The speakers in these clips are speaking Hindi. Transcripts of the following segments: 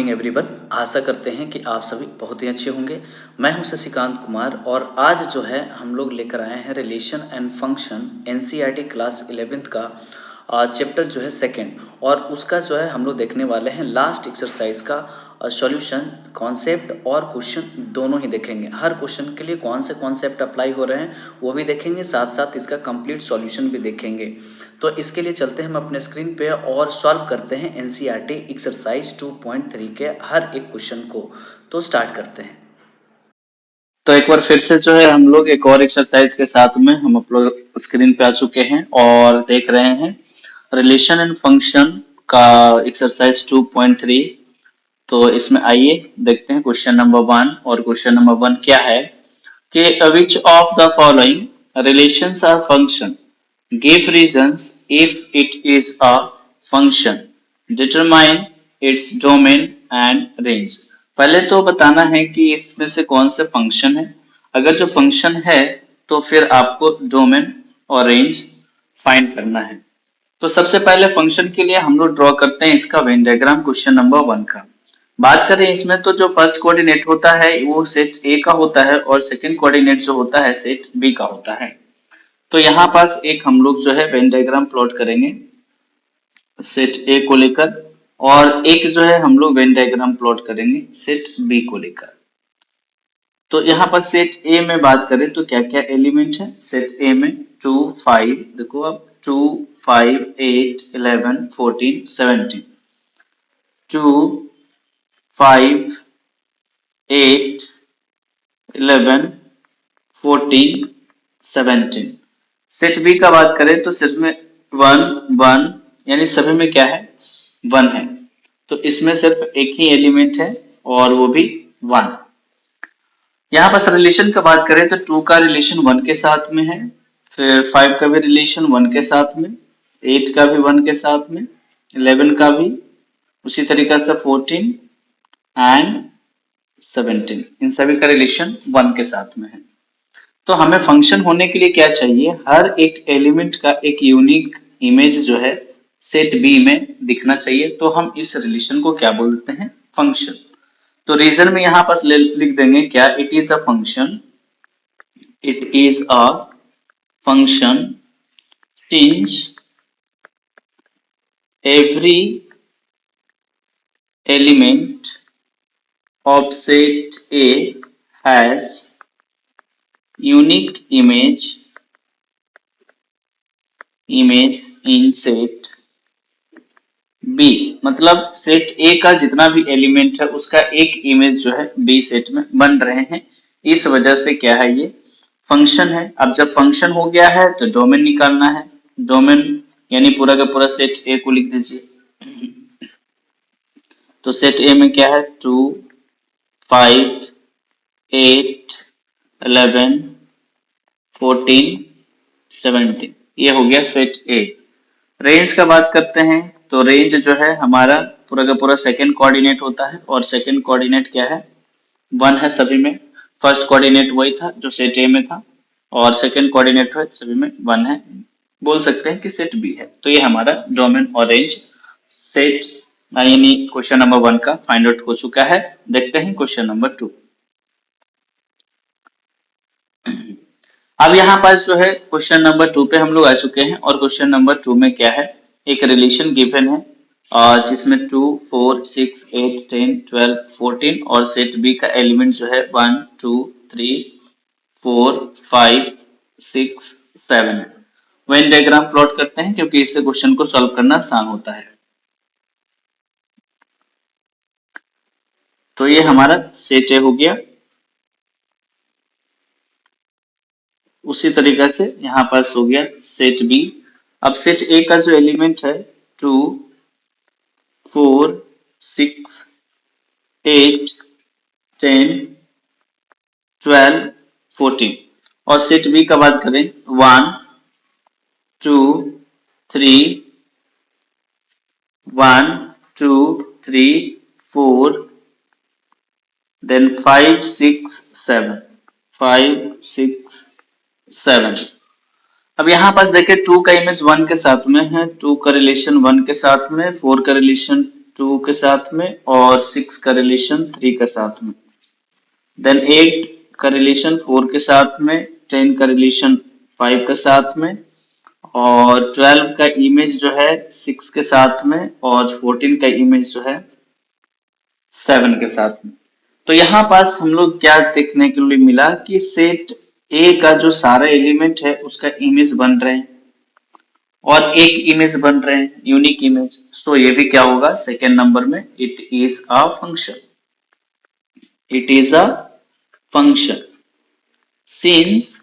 Morning everyone. आशा करते हैं कि आप सभी बहुत ही अच्छे होंगे। मैं हूं शशिकांत कुमार और आज जो है हम लोग लेकर आए हैं relation and function NCERT class 11th का चैप्टर जो है सेकंड, और उसका जो है हम लोग देखने वाले हैं लास्ट एक्सरसाइज का सॉल्यूशन। कॉन्सेप्ट और क्वेश्चन दोनों ही देखेंगे। हर क्वेश्चन के लिए कौन से कॉन्सेप्ट अप्लाई हो रहे हैं वो भी देखेंगे, साथ साथ इसका कंप्लीट सॉल्यूशन भी देखेंगे। तो इसके लिए चलते हैं हम अपने स्क्रीन पे और सॉल्व करते हैं एनसीईआरटी एक्सरसाइज 2.3 के हर एक क्वेश्चन को। तो स्टार्ट करते हैं। तो एक बार फिर से जो है हम लोग एक और एक्सरसाइज के साथ में हम अपलोड स्क्रीन पे आ चुके हैं और देख रहे हैं रिलेशन एंड फंक्शन का एक्सरसाइज 2.3। तो इसमें आइए देखते हैं क्वेश्चन नंबर 1। और क्वेश्चन नंबर 1 क्या है कि which of the following relations are function, give reasons if it is a function, determine its domain and range. पहले तो बताना है कि इसमें से कौन से फंक्शन है। अगर जो फंक्शन है तो फिर आपको डोमेन और रेंज फाइंड करना है। तो सबसे पहले फंक्शन के लिए हम लोग ड्रॉ करते हैं इसका वेन डायग्राम क्वेश्चन नंबर 1 का। बात करें इसमें तो जो फर्स्ट कोऑर्डिनेट होता है वो सेट ए का होता है और सेकंड कोऑर्डिनेट जो होता है सेट बी का होता है। तो यहाँ पास एक हम लोग जो है वेन डायग्राम प्लॉट करेंगे सेट ए को लेकर, और एक जो है हम लोग वेन डायग्राम प्लॉट करेंगे सेट बी को लेकर। तो यहाँ पर सेट ए में बात करें तो क्या क्या एलिमेंट है सेट ए में? 2 5, देखो अब 2 5 8 11 14 17, 2 5 8 11 14 17। सेट बी का बात करें तो सेट में 1 1, यानी सभी में क्या है 1 है। तो इसमें सिर्फ एक ही एलिमेंट है और वो भी 1। यहाँ पर रिलेशन का बात करें तो 2 का रिलेशन 1 के साथ में है, फिर 5 का भी रिलेशन 1 के साथ में, 8 का भी 1 के साथ में, 11 का भी, उसी तरीका से 14 एंड 17, इन सभी का रिलेशन 1 के साथ में है। तो हमें फंक्शन होने के लिए क्या चाहिए, हर एक एलिमेंट का एक यूनिक इमेज जो है सेट बी में दिखना चाहिए। तो हम इस रिलेशन को क्या बोलते हैं, फंक्शन। तो रीजन में यहां पास लिख देंगे क्या, it is a function, it is a function since every element of set A has unique image in set B. मतलब सेट ए का जितना भी एलिमेंट है उसका एक इमेज जो है बी सेट में बन रहे हैं। इस वजह से क्या है, ये फंक्शन है। अब जब फंक्शन हो गया है तो डोमेन निकालना है। डोमेन यानी पूरा का पूरा सेट ए को लिख दीजिए। तो सेट ए में क्या है, 2 5 8 11 14 17, ये हो गया सेट ए। रेंज का बात करते हैं तो रेंज जो है हमारा पूरा का पूरा सेकंड कोऑर्डिनेट होता है, और सेकंड कोऑर्डिनेट क्या है, 1 है सभी में। फर्स्ट कोऑर्डिनेट वही था जो सेट ए में था, और सेकंड कोऑर्डिनेट है सभी में 1 है। बोल सकते हैं कि सेट बी है। तो ये हमारा डोमेन और रेंज सेट यानी क्वेश्चन नंबर 1 का फाइंड आउट हो चुका है। देखते हैं क्वेश्चन नंबर 2। अब यहाँ पास जो है क्वेश्चन नंबर 2 पे हम लोग आ चुके हैं, और क्वेश्चन नंबर 2 में क्या है, एक रिलेशन गिवन है और जिसमें 2 4 6 8 10 12 14, और सेट बी का एलिमेंट जो है 1 2 3 4 5 6 7 है। वेन डायग्राम प्लॉट करते हैं क्योंकि इससे क्वेश्चन को सॉल्व करना आसान होता है। तो ये हमारा सेट ए हो गया। उसी तरीका से यहाँ पास हो गया सेट बी। अब सेट ए का जो एलिमेंट है 2 4 6 8 10 12 14, और सेट बी का बात करें 1 2 3 1 2 3 4 देन 5 6 7 5 6 7। अब यहाँ पास देखें 2 का इमेज 1 के साथ में है, 2 का रिलेशन 1 के साथ में, 4 का रिलेशन 2 के साथ में और 6 का रिलेशन 3 के साथ में, देन 8 का रिलेशन 4 के साथ में, 10 का रिलेशन 5 के साथ में, और 12 का इमेज जो है 6 के साथ में, और 14 का इमेज जो है 7 के साथ में। तो यहाँ पास हम लोग क्या देखने के लिए मिला कि सेट ए का जो सारा एलिमेंट है उसका इमेज बन रहे हैं और एक इमेज बन रहे हैं, यूनिक इमेज। सो ये भी क्या होगा सेकेंड नंबर में, it is a function, it is a function. Since,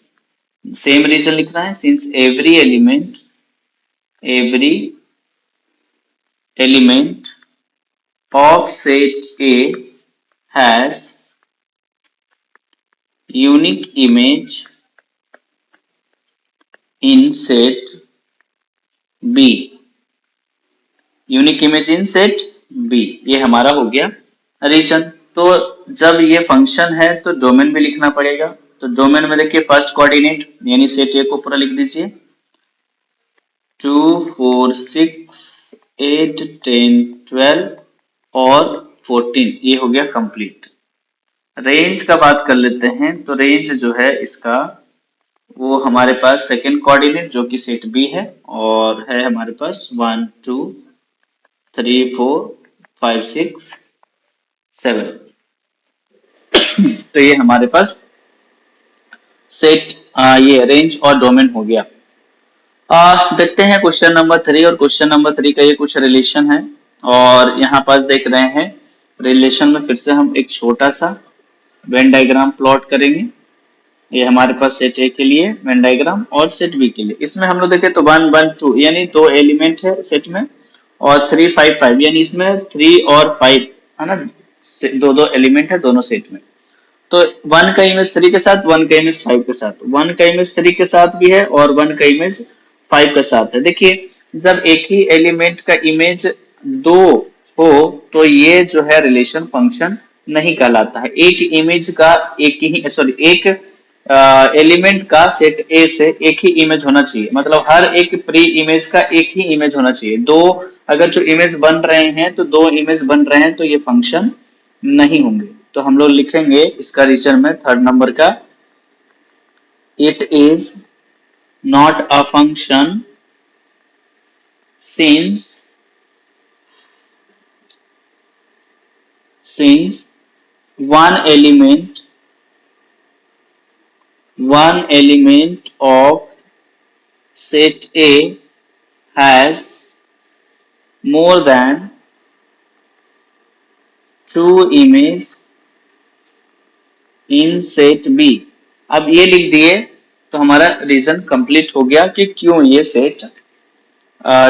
same reason लिखना है, since every element of set A has unique image in set B, unique image in set B, ये हमारा हो गया रीजन। तो जब ये फंक्शन है तो डोमेन भी लिखना पड़ेगा। तो डोमेन में देखिए फर्स्ट कोऑर्डिनेट यानी सेट A को पूरा लिख दीजिए, 2 4 6 8 10 12 और 14, ये हो गया कंप्लीट। रेंज का बात कर लेते हैं, तो रेंज जो है इसका वो हमारे पास सेकेंड कोऑर्डिनेट जो कि सेट बी है, और है हमारे पास 1 2 3 4 5 6 7। तो ये हमारे पास सेट ये रेंज और डोमेन हो गया। देखते हैं क्वेश्चन नंबर 3, और क्वेश्चन नंबर 3 का ये कुछ रिलेशन है, और यहाँ पास देख रहे हैं रिलेशन में फिर से हम एक छोटा सा वेन डायग्राम प्लॉट करेंगे। ये हमारे पास सेट ए के लिए वेन डायग्राम और सेट बी के लिए। इसमें हम लोग देखें तो 1 1 2 यानी 2 एलिमेंट है सेट में, और 3 5 5 यानी इसमें 3 और 5 है ना, दो दो एलिमेंट है दोनों सेट में। तो 1 का इमेज 3 के साथ, 1 का इमेज 5 के साथ, 1 का इमेज 3 के साथ भी है और 1 का इमेज 5 के साथ है। देखिए जब एक ही एलिमेंट का इमेज 2 हो तो ये जो है रिलेशन फंक्शन नहीं कहलाता है। एक इमेज का एक एलिमेंट का सेट ए से एक ही इमेज होना चाहिए, मतलब हर एक प्री इमेज का एक ही इमेज होना चाहिए। दो अगर जो इमेज बन रहे हैं तो 2 इमेज बन रहे हैं तो ये फंक्शन नहीं होंगे। तो हम लोग लिखेंगे इसका रीजन में थर्ड नंबर का, it is not a function since one element of set A has more than 2 images in set B। अब ये लिख दिए तो हमारा रीजन कंप्लीट हो गया कि क्यों ये सेट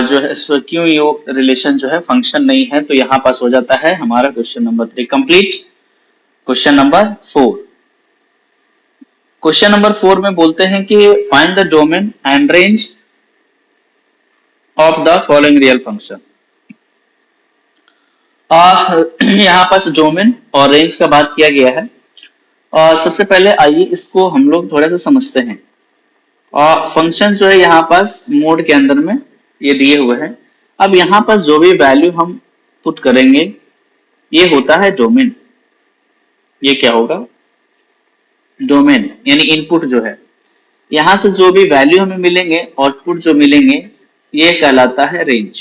जो है क्यों ये रिलेशन जो है फंक्शन नहीं है। तो यहाँ पास हो जाता है हमारा question number 3 complete. Question number 4, question number 4 में बोलते हैं कि find the domain and range of the following real function. यहाँ पास डोमेन और रेंज का बात किया गया है। सबसे पहले आइए इसको हम लोग थोड़ा सा समझते हैं। फंक्शन जो है यहाँ पास मोड के अंदर में ये दिए हुए हैं। अब यहाँ पास जो भी वैल्यू हम पुट करेंगे ये होता है डोमेन। ये क्या होगा, डोमेन यानी इनपुट जो है, यहाँ से जो भी वैल्यू हमें मिलेंगे आउटपुट जो मिलेंगे ये कहलाता है रेंज।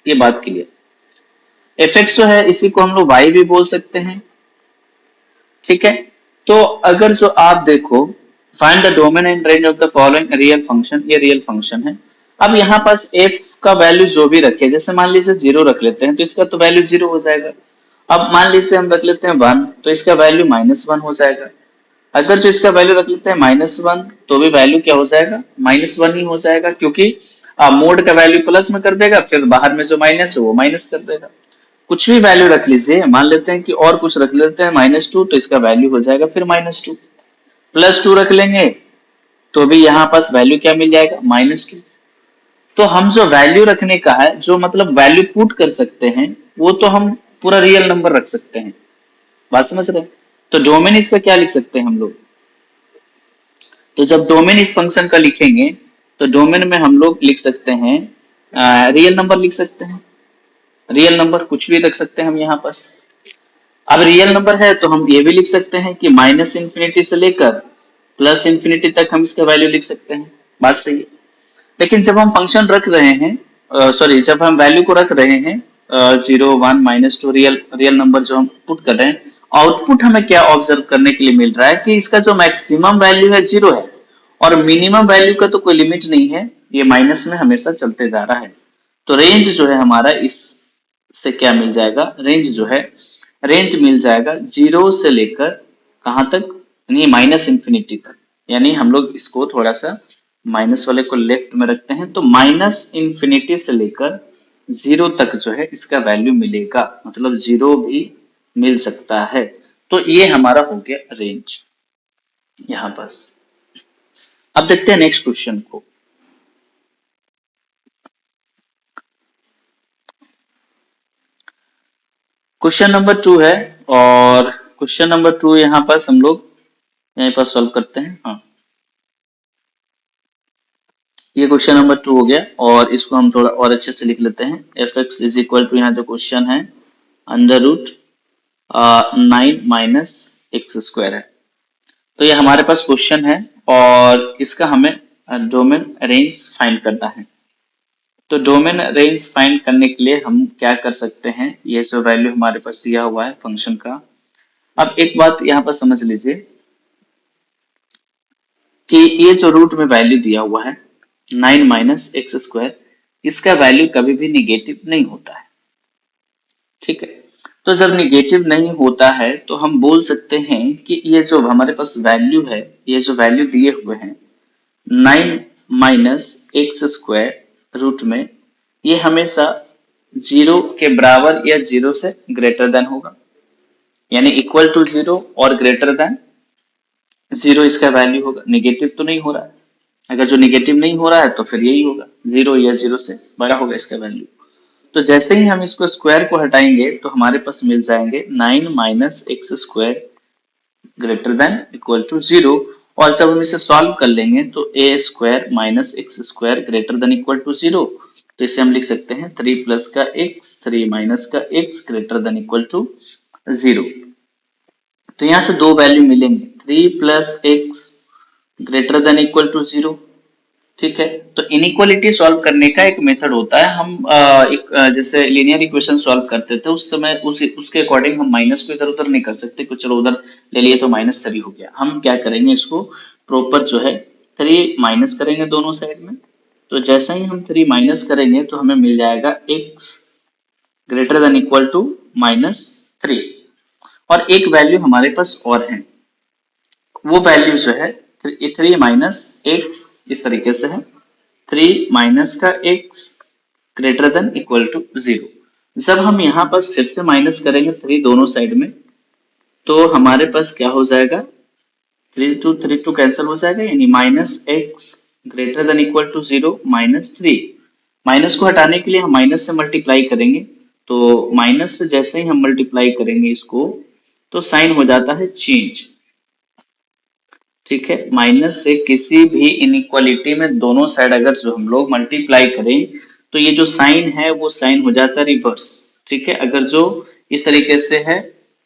ये बात क्लियर। एफएक्स जो है इसी को हम लोग वाई भी बोल सकते हैं, ठीक है। तो अगर जो आप देखो find the domain and range of the following real function, ये रियल फंक्शन है। अब यहाँ पास एफ का वैल्यू जो भी रखे, जैसे मान लीजिए 0 रख लेते हैं तो इसका तो वैल्यू 0 हो जाएगा। अब मान लीजिए हम रख लेते हैं 1 तो इसका वैल्यू -1 हो जाएगा। अगर जो इसका वैल्यू रख लेते हैं -1 तो भी वैल्यू क्या हो जाएगा, -1 ही हो जाएगा, क्योंकि मोड का वैल्यू प्लस में कर देगा, फिर बाहर में जो माइनस है वो माइनस कर देगा। कुछ भी वैल्यू रख लीजिए, मान लेते हैं कि और कुछ रख लेते हैं -2 तो इसका वैल्यू हो जाएगा फिर -2। +2 रख लेंगे तो भी यहाँ पास वैल्यू क्या मिल जाएगा, -2। तो हम जो वैल्यू रखने का है, जो मतलब वैल्यू पुट कर सकते हैं, वो तो हम पूरा रियल नंबर रख सकते हैं। बात समझ रहे हैं। तो डोमेन इसका क्या लिख सकते हैं हम लोग, तो जब डोमेन इस फंक्शन का लिखेंगे तो डोमेन में हम लोग लिख सकते हैं रियल नंबर लिख सकते हैं। रियल नंबर कुछ भी रख सकते हैं हम यहाँ पास। अब रियल नंबर है तो हम ये भी लिख सकते हैं कि माइनस इंफिनिटी से लेकर प्लस इंफिनिटी तक हम इसका वैल्यू लिख सकते हैं। बात सही है। लेकिन जब हम फंक्शन रख रहे हैं, सॉरी, जब हम वैल्यू को रख रहे हैं 0 1 -2 रियल रियल नंबर जो हम पुट कर रहे हैं, आउटपुट हमें क्या ऑब्जर्व करने के लिए मिल रहा है कि इसका जो मैक्सिमम वैल्यू है 0 है और मिनिमम वैल्यू का तो कोई लिमिट नहीं है, ये माइनस में हमेशा चलते जा रहा है। तो रेंज जो है हमारा इससे क्या मिल जाएगा, रेंज जो है, रेंज मिल जाएगा 0 से लेकर कहाँ तक, यानी माइनस इंफिनिटी तक। यानी हम लोग इसको थोड़ा सा माइनस वाले को लेफ्ट में रखते हैं, तो माइनस इंफिनिटी से लेकर 0 तक जो है इसका वैल्यू मिलेगा, मतलब 0 भी मिल सकता है। तो ये हमारा हो गया रेंज यहाँ पर। अब देखते हैं नेक्स्ट क्वेश्चन को। क्वेश्चन नंबर 2 है, और क्वेश्चन नंबर 2 यहाँ पर हम लोग यहीं पर सॉल्व करते हैं। हाँ, ये क्वेश्चन नंबर 2 हो गया, और इसको हम थोड़ा और अच्छे से लिख लेते हैं। F x is equal to, यहाँ जो क्वेश्चन है, अंडर रूट 9 - x² है। तो ये हमारे पास क्वेश्चन है, और इसका हमें डोमेन रेंज फाइंड करना है। तो डोमेन रेंज फाइंड करने के लिए हम क्या कर सकते हैं, ये जो वैल्यू हमारे पास दिया हुआ है फंक्शन का। अब एक बात यहाँ पर समझ लीजिए कि ये जो रूट में वैल्यू दिया हुआ है 9 - x², इसका वैल्यू कभी भी निगेटिव नहीं होता है। ठीक है। तो जब निगेटिव नहीं होता है तो हम बोल सकते हैं कि ये जो हमारे पास वैल्यू है, ये जो वैल्यू दिए हुए हैं 9 - x² रूट में, ये हमेशा 0 के बराबर या 0 से ग्रेटर देन होगा, यानी इक्वल टू 0 और ग्रेटर देन 0 इसका वैल्यू होगा। निगेटिव तो नहीं हो रहा है। अगर जो निगेटिव नहीं हो रहा है तो फिर यही होगा, 0 या 0 से बड़ा होगा इसका वैल्यू। तो जैसे ही हम इसको स्क्वायर को हटाएंगे तो हमारे पास मिल जाएंगे 9 - x² greater than equal to 0। और जब हम इसे सॉल्व कर लेंगे तो a² - x² greater than equal to 0। तो इसे हम लिख सकते हैं 3 प्लस का x 3 माइनस का x greater than equal to 0। तो यहाँ से दो वैल्यू मिलेंगे, 3 plus x greater than equal to 0। ठीक है। तो इनइक्वालिटी सॉल्व करने का एक मेथड होता है। हम जैसे लीनियर इक्वेशन सॉल्व करते थे उस समय उसके अकॉर्डिंग हम माइनस को इधर उधर नहीं कर सकते, कुछ चलो उधर ले लिए तो -3 हो गया। हम क्या करेंगे, इसको प्रॉपर जो है 3 माइनस करेंगे दोनों साइड में। तो जैसा ही हम 3 माइनस करेंगे तो हमें मिल जाएगा x greater than equal to -3। और एक वैल्यू हमारे पास और है, वो वैल्यू जो है 3 माइनस एक्स, इस तरीके से है 3 माइनस का x greater than equal to 0। जब हम यहाँ पर फिर से माइनस करेंगे 3 दोनों साइड में, तो हमारे पास क्या हो जाएगा, 3 कैंसिल हो जाएगा, यानी -x greater than equal to 0 -3। Minus को हटाने के लिए हम माइनस से मल्टीप्लाई करेंगे, तो माइनस से जैसे ही हम मल्टीप्लाई करेंगे इसको, तो साइन हो जाता है चेंज। ठीक है। माइनस से किसी भी इनइक्वालिटी में दोनों साइड अगर जो हम लोग मल्टीप्लाई करें तो ये जो साइन है वो साइन हो जाता है रिवर्स। ठीक है। अगर जो इस तरीके से है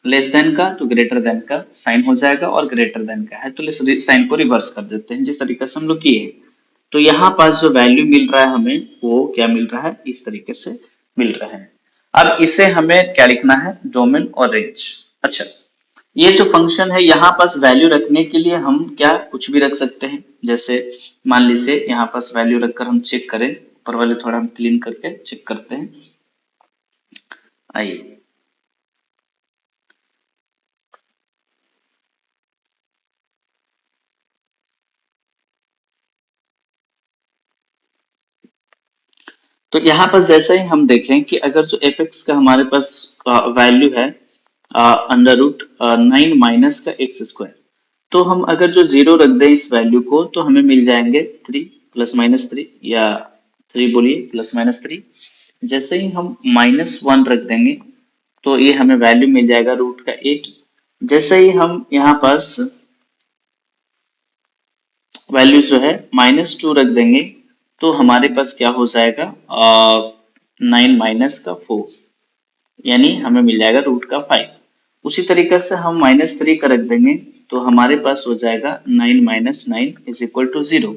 लेस देन का तो ग्रेटर देन का साइन हो जाएगा, और ग्रेटर देन का है तो साइन को रिवर्स कर देते हैं, जिस तरीके से हम लोग किए। तो यहाँ पास जो वैल्यू मिल रहा है हमें, वो क्या मिल रहा है, इस तरीके से मिल रहा है। अब इसे हमें क्या लिखना है, डोमेन और रेंज। अच्छा, ये जो फंक्शन है यहाँ पास वैल्यू रखने के लिए हम क्या कुछ भी रख सकते हैं। जैसे मान लीजिए यहाँ पास वैल्यू रखकर हम चेक करें, ऊपर वाले थोड़ा हम क्लीन करके चेक करते हैं। आइए, तो यहाँ पर जैसे ही हम देखें कि अगर जो एफ एक्स का हमारे पास वैल्यू है अंडर रूट 9 - x², तो हम अगर जो 0 रख दें इस वैल्यू को तो हमें मिल जाएंगे 3 +-3, या 3 बोलिए +-3। जैसे ही हम -1 रख देंगे तो ये हमें वैल्यू मिल जाएगा रूट का 8। जैसे ही हम यहाँ पास वैल्यू जो है -2 रख देंगे तो हमारे पास क्या हो जाएगा, 9 - 4। यानी हमें मिल जाएगा रूट का 5। उसी तरीके से हम -3 का रख देंगे तो हमारे पास हो जाएगा 9 माइनस 9 इज इक्वल टू 0।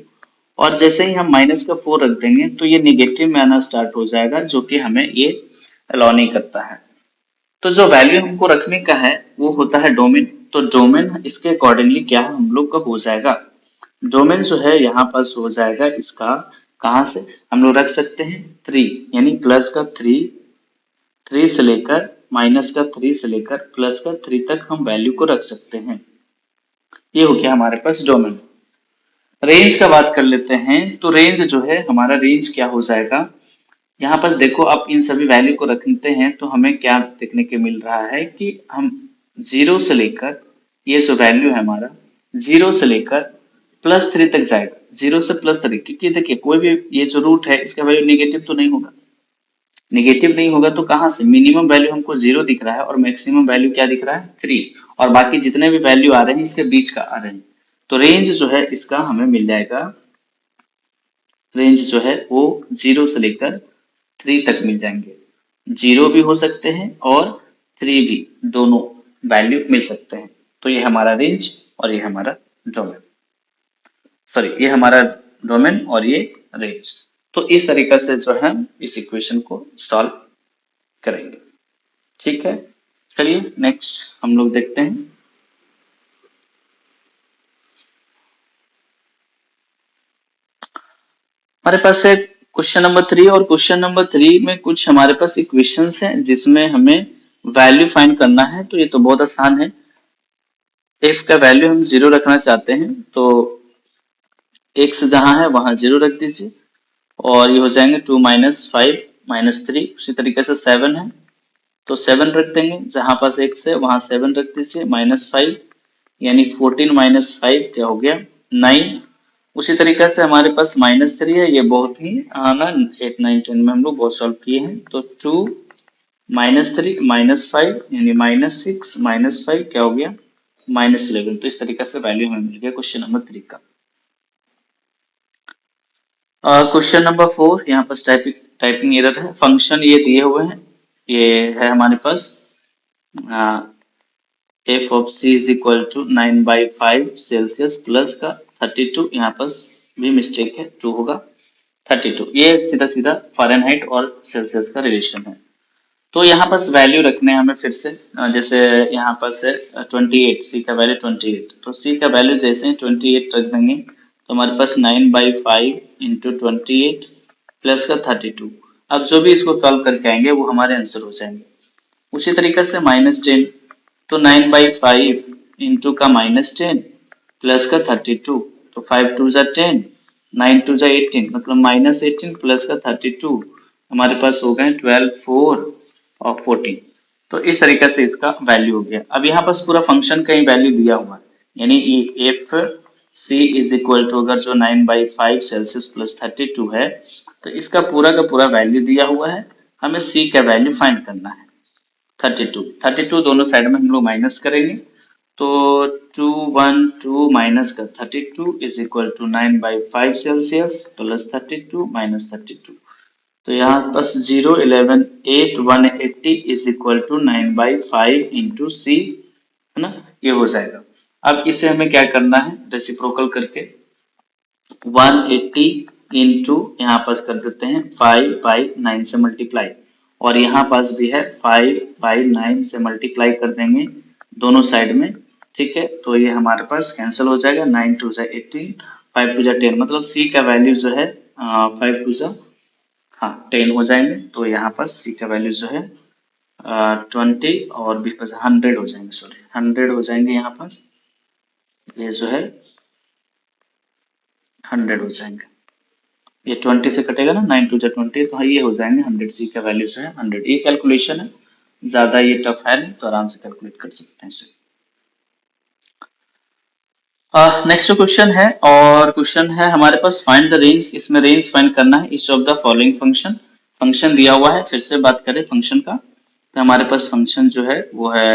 और जैसे ही हम माइनस का 4 रख देंगे तो ये निगेटिव में आना स्टार्ट हो जाएगा, जो कि हमें ये अलाउ नहीं करता है। तो जो वैल्यू हमको रखने का है वो होता है डोमेन। तो डोमेन इसके अकॉर्डिंगली क्या हम लोग का हो जाएगा, डोमेन जो है यहाँ पास हो जाएगा इसका, कहाँ से हम लोग रख सकते हैं 3, यानी प्लस का 3 से लेकर माइनस का 3 से लेकर प्लस का 3 तक हम वैल्यू को रख सकते हैं। ये हो गया हमारे पास डोमेन। रेंज का बात कर लेते हैं, तो रेंज जो है हमारा रेंज क्या हो जाएगा, यहाँ पर देखो आप इन सभी वैल्यू को रखते हैं तो हमें क्या देखने को मिल रहा है कि हम 0 से लेकर, ये जो वैल्यू है हमारा 0 से लेकर +3 तक जाएगा। 0 से +3, क्योंकि देखिए कोई भी ये जो रूट है इसका वैल्यू निगेटिव तो नहीं होगा। निगेटिव नहीं होगा तो कहाँ से, मिनिमम वैल्यू हमको 0 दिख रहा है और मैक्सिमम वैल्यू क्या दिख रहा है 3, और बाकी जितने भी वैल्यू आ रहे हैं इसके बीच का आ रहे हैं। तो रेंज जो है इसका हमें मिल जाएगा, रेंज जो है वो 0 से लेकर 3 तक मिल जाएंगे। 0 भी हो सकते हैं और 3 भी, दोनों वैल्यू मिल सकते हैं। तो ये हमारा रेंज और ये हमारा डोमेन, सॉरी ये हमारा डोमेन और ये रेंज। तो इस तरीके से जो है हम इस इक्वेशन को सॉल्व करेंगे। ठीक है, चलिए नेक्स्ट हम लोग देखते हैं। हमारे पास है क्वेश्चन नंबर 3, और क्वेश्चन नंबर 3 में कुछ हमारे पास इक्वेशंस हैं जिसमें हमें वैल्यू फाइंड करना है। तो ये तो बहुत आसान है। एफ का वैल्यू हम 0 रखना चाहते हैं तो एक्स जहां है वहां 0 रख दीजिए, और ये हो जाएंगे 2 माइनस 5 माइनस 3। उसी तरीके से 7 है तो 7 रख देंगे, जहां पास एक्स है वहां 7 रख दीजिए, -5 यानी 14 माइनस 5 क्या हो गया 9। उसी तरीके से हमारे पास -3 है, ये बहुत ही ना 8 9 10 में हम लोग बहुत सॉल्व किए हैं। तो 2 -3 -5 यानी -6 -5 क्या हो गया -11। तो इस तरीके से वैल्यू हमें मिल गया क्वेश्चन नंबर 3 का। क्वेश्चन नंबर 4, यहाँ पर टाइपिंग एरर है। फंक्शन ये दिए हुए हैं, ये है हमारे पास F of C is equal to 9/5 Celsius plus का 32, यहाँ पर भी मिस्टेक है, 2 होगा 32। ये सीधा सीधा फ़ारेनहाइट और सेल्सियस का रिलेशन है। तो यहाँ पर वैल्यू रखने हैं हमें फिर से, जैसे यहाँ पर से 28, सी का वैल्यू 28, तो सी का वैल्यू जैसे ही 28 रख देंगे तो हमारे पास 9/5 इंटू 28 प्लस का 32। अब जो भी इसको सॉल्व करके आएंगे वो हमारे आंसर हो जाएंगे। उसी तरीके से -10, तो 9/5 इंटू का -10 प्लस का 32, तो 5 2 जा 10, 9 2 जा 18, मतलब -18 प्लस का 32 हमारे पास हो गए 12 4 और 14। तो इस तरीके से इसका वैल्यू हो गया। अब यहाँ पास पूरा फंक्शन का ही वैल्यू दिया हुआ है, यानी f c is equal to, अगर जो 9/5 सेल्सियस प्लस 32 है तो इसका पूरा का पूरा वैल्यू दिया हुआ है, हमें सी का वैल्यू फाइंड करना है 32 दोनों साइड में हम लोग माइनस करेंगे। तो 212 माइनस का 32 is equal to 9/5 Celsius plus 32 minus 32। तो यहाँ बस 0 11 8 180 is equal to 9/5 into c, है ना, ये हो जाएगा। अब इसे हमें क्या करना है, रेसिप्रोकल करके 180 इंटू यहाँ पास कर देते हैं 5/9 से मल्टीप्लाई, और यहाँ पास भी है 5/9 से मल्टीप्लाई कर देंगे दोनों साइड में। ठीक है, तो ये हमारे पास कैंसिल हो जाएगा, 9 2 जा 18, 5 2 जा 10, मतलब सी का वैल्यू जो है 5 2 जा, हाँ 10 हो जाएंगे। तो यहाँ पास सी का वैल्यू जो है 20 और भी पास 100 हो जाएंगे, सॉरी 100 हो जाएंगे। यहाँ पास ये जो है 100 हो जाएंगे, ये 20 से कटेगा ना, 9 2 जा 20, तो हाँ ये हो जाएंगे 100। सी का वैल्यू जो है 100। ये कैलकुलेशन है, ज्यादा ये टफ है नहीं, तो आराम से कैलकुलेट कर सकते हैं इसे। नेक्स्ट क्वेश्चन है, और क्वेश्चन है हमारे पास फाइंड द रेंज। इसमें रेंज फाइंड करना है each of the following function. Function दिया हुआ है, फिर से बात करें फंक्शन का, तो हमारे पास फंक्शन जो है वो है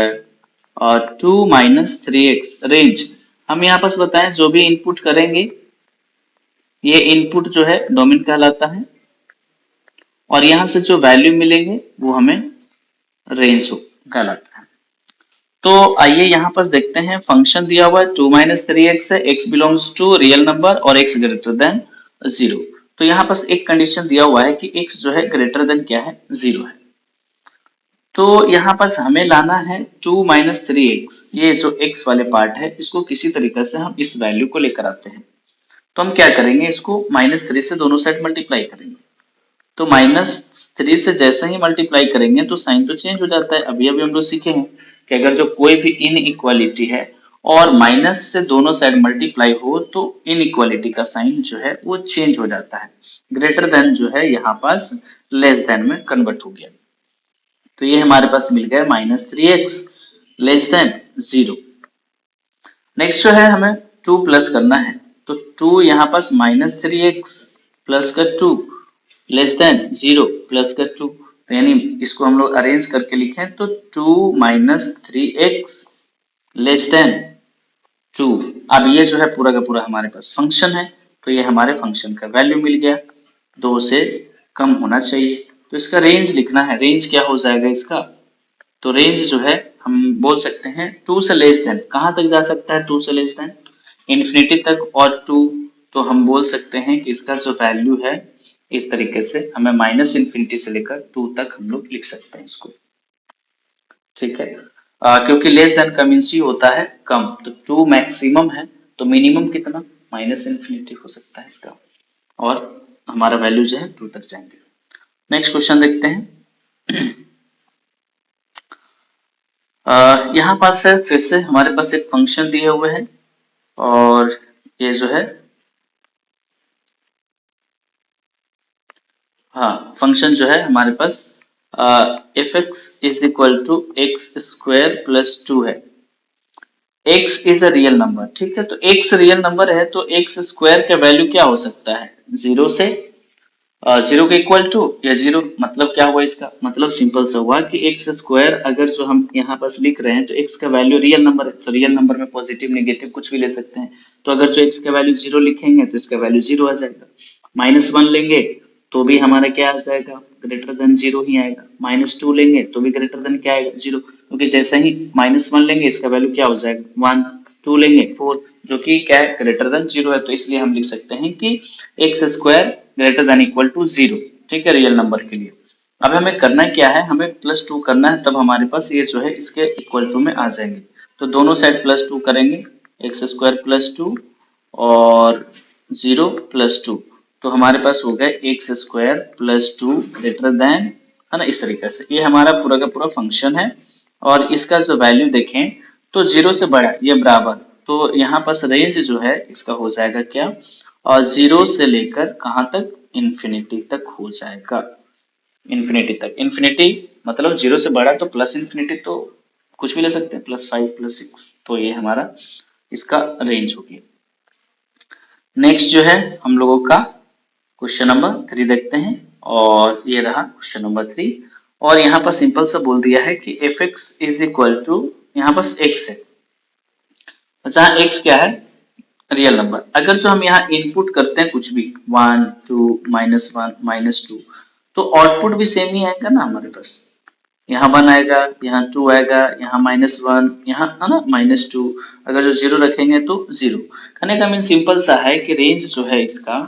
2 माइनस 3x। रेंज हम यहाँ पास बताएं, जो भी इनपुट करेंगे ये इनपुट जो है डोमेन कहलाता है, और यहाँ से जो वैल्यू मिलेंगे वो हमें रेंज कहलाता है। तो आइए यहाँ पर देखते हैं, फंक्शन दिया हुआ है 2 माइनस थ्री एक्स है, x belongs to real number और x ग्रेटर देन 0। तो यहाँ पर एक कंडीशन दिया हुआ है कि x जो है ग्रेटर देन क्या है, 0 है। तो यहाँ पर हमें लाना है 2 माइनस थ्री एक्स, ये जो x वाले पार्ट है इसको किसी तरीके से हम इस वैल्यू को लेकर आते हैं। तो हम क्या करेंगे, इसको -3 से दोनों साइड मल्टीप्लाई करेंगे। तो -3 से जैसे ही मल्टीप्लाई करेंगे तो साइन तो चेंज हो जाता है। अभी अभी हम लोग सीखे हैं कि अगर जो कोई भी इनइक्वालिटी है और माइनस से दोनों साइड मल्टीप्लाई हो तो इनइक्वालिटी का साइन जो है वो चेंज हो जाता है। ग्रेटर देन जो है यहाँ पास लेस देन में कन्वर्ट हो गया। तो ये हमारे पास मिल गया -3x लेस देन 0। नेक्स्ट जो है हमें 2 प्लस करना है। तो 2 यहाँ पास -3x प्लस का 2 लेस देन 0 प्लस का 2। तो यानी इसको हम लोग अरेंज करके लिखें तो 2 माइनस 3x लेस देन 2। अब ये जो है पूरा का पूरा हमारे पास फंक्शन है, तो ये हमारे फंक्शन का वैल्यू मिल गया, 2 से कम होना चाहिए। तो इसका रेंज लिखना है, रेंज क्या हो जाएगा इसका, तो रेंज जो है हम बोल सकते हैं 2 से लेस देन, कहाँ तक जा सकता है 2 से लेस देन, इन्फिनिटी तक। और 2 तो हम बोल सकते हैं कि इसका जो वैल्यू है इस तरीके से हमें -इन्फिनिटी से लेकर 2 तक हम लोग लिख सकते हैं इसको, ठीक है। क्योंकि लेस देन का मीन्स ही होता है कम, तो 2 मैक्सिमम है तो मिनिमम कितना, -इन्फिनिटी हो सकता है इसका, और हमारा वैल्यू जो है 2 तक जाएंगे। नेक्स्ट क्वेश्चन देखते हैं। यहाँ पास है फिर से हमारे पास एक फंक्शन दिए हुए हैं और ये जो है, हाँ फंक्शन जो है हमारे पास F x is equal to X square plus 2 है। x is a real number, ठीक है। तो x रियल नंबर है तो x स्क्वायर का वैल्यू क्या हो सकता है, 0 से 0 के इक्वल टू या 0, मतलब क्या हुआ इसका मतलब सिंपल सा हुआ कि एक्स स्क्वायर अगर जो हम यहाँ पास लिख रहे हैं तो एक्स का वैल्यू रियल नंबर है, तो रियल नंबर में पॉजिटिव नेगेटिव कुछ भी ले सकते हैं। तो अगर जो एक्स का वैल्यू 0 लिखेंगे तो इसका वैल्यू 0 आ जाएगा। -1 लेंगे तो भी हमारा क्या आ जाएगा, ग्रेटर देन 0 ही आएगा। -2 लेंगे तो भी ग्रेटर देन क्या आएगा, 0, क्योंकि जैसे ही -1 लेंगे इसका वैल्यू क्या हो जाएगा 1, 2 लेंगे 4, जो कि क्या है ग्रेटर देन 0 है। तो इसलिए हम लिख सकते हैं कि x square greater than equal to 0, ठीक है, रियल नंबर के लिए। अब हमें करना क्या है, हमें +2 करना है, तब हमारे पास ये जो है इसके इक्वल टू में आ जाएंगे। तो दोनों साइड +2 करेंगे, एक्स स्क्वायर +2 और 0 +2, तो हमारे पास हो गया एक्स स्क्वायर +2 ग्रेटर देन, है ना, इस तरीके से। ये हमारा पूरा का पूरा फंक्शन है और इसका जो वैल्यू देखें तो 0 से बड़ा ये बराबर, तो यहाँ पास रेंज जो है इसका हो जाएगा क्या, और 0 से लेकर कहाँ तक, इन्फिनिटी तक हो जाएगा। इन्फिनिटी तक, इन्फिनिटी मतलब 0 से बड़ा तो प्लस इन्फिनिटी तो कुछ भी ले सकते हैं, +5 +6, तो ये हमारा इसका रेंज हो गया। नेक्स्ट जो है हम लोगों का क्वेश्चन नंबर 3 देखते हैं, और ये रहा क्वेश्चन नंबर 3। और यहाँ पर सिंपल सा बोल दिया है कि f x is equal to, यहाँ बस एक्स है, जहाँ एक्स क्या है, रियल नंबर। अगर जो हम यहाँ इनपुट करते हैं कुछ भी 1 2 -1 -2, तो आउटपुट भी सेम ही आएगा ना हमारे पास, यहाँ 1 आएगा, यहाँ 2 आएगा, यहाँ -1, यहाँ है ना -2। अगर जो 0 रखेंगे तो 0। कहने का मीन सिंपल सा है कि रेंज जो है इसका,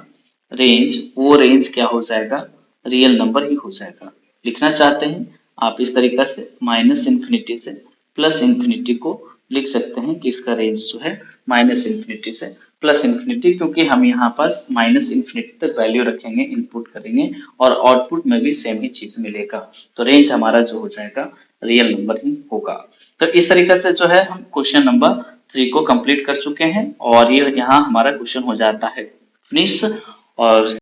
रेंज वो रेंज क्या हो जाएगा, रियल नंबर ही हो जाएगा। लिखना चाहते हैं आप इस तरीका से, -इन्फिनिटी से +इन्फिनिटी को लिख सकते हैं कि इसका रेंज जो है -इन्फिनिटी से +इन्फिनिटी, क्योंकि हम यहाँ पास -इन्फिनिटी तक वैल्यू रखेंगे, इनपुट करेंगे और आउटपुट में भी सेम ही चीज मिलेगा। तो रेंज हमारा जो हो जाएगा रियल नंबर ही होगा। तो इस तरीके से जो है हम क्वेश्चन नंबर 3 को कंप्लीट कर चुके हैं और ये यहाँ हमारा क्वेश्चन हो जाता है फिनिश। और